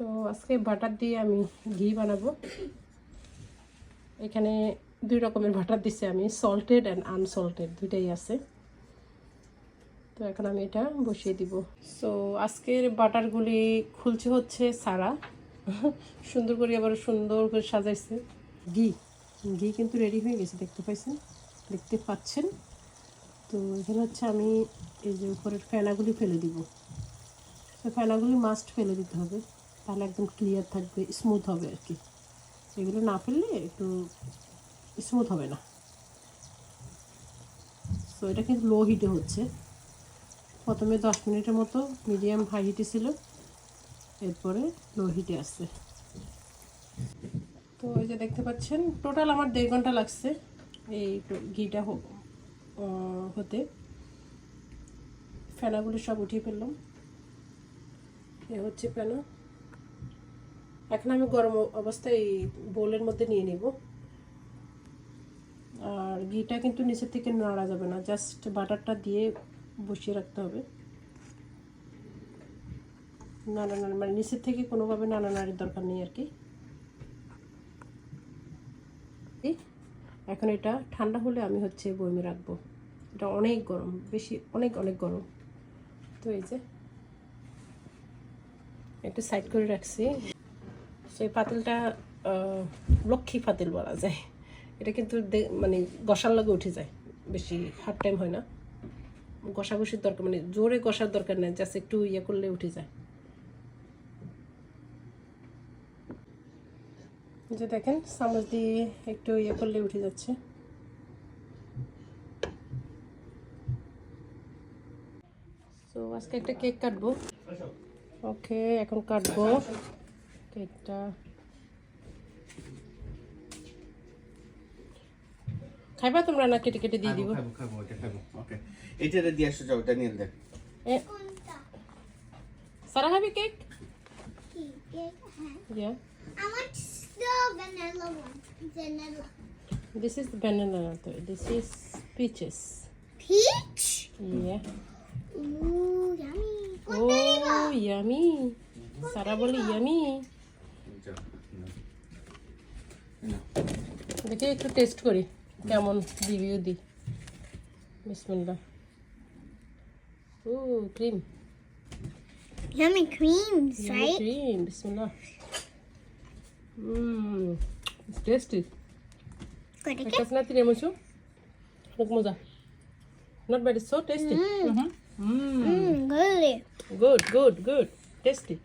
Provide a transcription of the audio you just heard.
So আজকে butter দিয়ে আমি ঘি বানাবো। এখানে দুই রকমের বাটার দিছি আমি, সল্টেড অ্যান্ড আনসল্টেড দুইটাই আছে। তো এখন আমি এটা বসিয়ে দিব। সো আজকের বাটারগুলি খুলছে হচ্ছে সারা, সুন্দর করে আবার সুন্দর করে সাজাইছে। ঘি ঘি কিন্তু রেডি হয়ে গেছে, দেখতে পাচ্ছেন। তো এখানে হচ্ছে আমি এই যে উপরের ফেনাগুলি ফেলে দিব। তো ফেনাগুলি মাস্ট ফেলে দিতে হবে, তাহলে একদম ক্লিয়ার থাকবে, স্মুথ হবে আর কি। এগুলো না ফেললে একটু স্মুথ হবে না। তো এটা কিন্তু লো হিটে হচ্ছে। প্রথমে 10 মিনিটের মতো মিডিয়াম হাই হিটে ছিল, এরপরে লো হিটে আসছে। তো এই যে দেখতে পাচ্ছেন, টোটাল আমার 1.5 ঘন্টা লাগছে এই ঘিটা হতে। ফেনাগুলো সব উঠিয়ে ফেললাম। এ হচ্ছে ফেনা। এখন আমি গরম অবস্থায় এই বোলের মধ্যে নিয়ে নিব। আর ঘিটা কিন্তু নিচের থেকে নাড়া যাবে না, জাস্ট বাটারটা দিয়ে বসিয়ে রাখতে হবে। নাড়ানাড়ি মানে নিচের থেকে কোনোভাবে নাড়ানাড়ির দরকার নেই আর কি। এখন এটা ঠান্ডা হলে আমি হচ্ছে বয়মে রাখবো। এটা অনেক গরম, বেশি অনেক অনেক গরম। তো এই যে একটু সাইড করে রাখছি। সেই পাতিলটা লক্ষ্মী পাতিল বলা যায়। এটা কিন্তু মানে গসার লাগে উঠে যায়, বেশি হার্ড টাইম হয় না। ঘষাঘষির দরকার মানে জোরে ঘষার দরকার নেই, জাস্ট একটু ইয়ে করলে উঠে যায়। যে দেখেন চামচ দিয়ে একটু ইয়ে করলে উঠে যাচ্ছে। তো আজকে একটা কেক কাটবো। ওকে, এখন কাটবো কেকটা। খাইবা তোমরা না কেটে কেটে দিয়ে দিব? খাবো ওটা খাবো। ওকে, এইটারে দিয়ে আসো, যাও এটা নিয়ে দে। সারা খাবি cake? Cake, Yeah. I want the vanilla one. Vanilla. This is banana. This is peaches. Peach? Yeah. Ooh, yummy. Oh, yummy. সারা বলে yummy. যাও, দেখি একটু টেস্ট করি কেমন, রিভিউ দিই। বিসমিল্লাহ। ও cream, Yummy creams, right? Cream, বিসমিল্লাহ। It's tasty. Good Like again. it's not tiramisu. Look, moza. Not bad. It's so tasty. Good. Good, good, good. Tasty.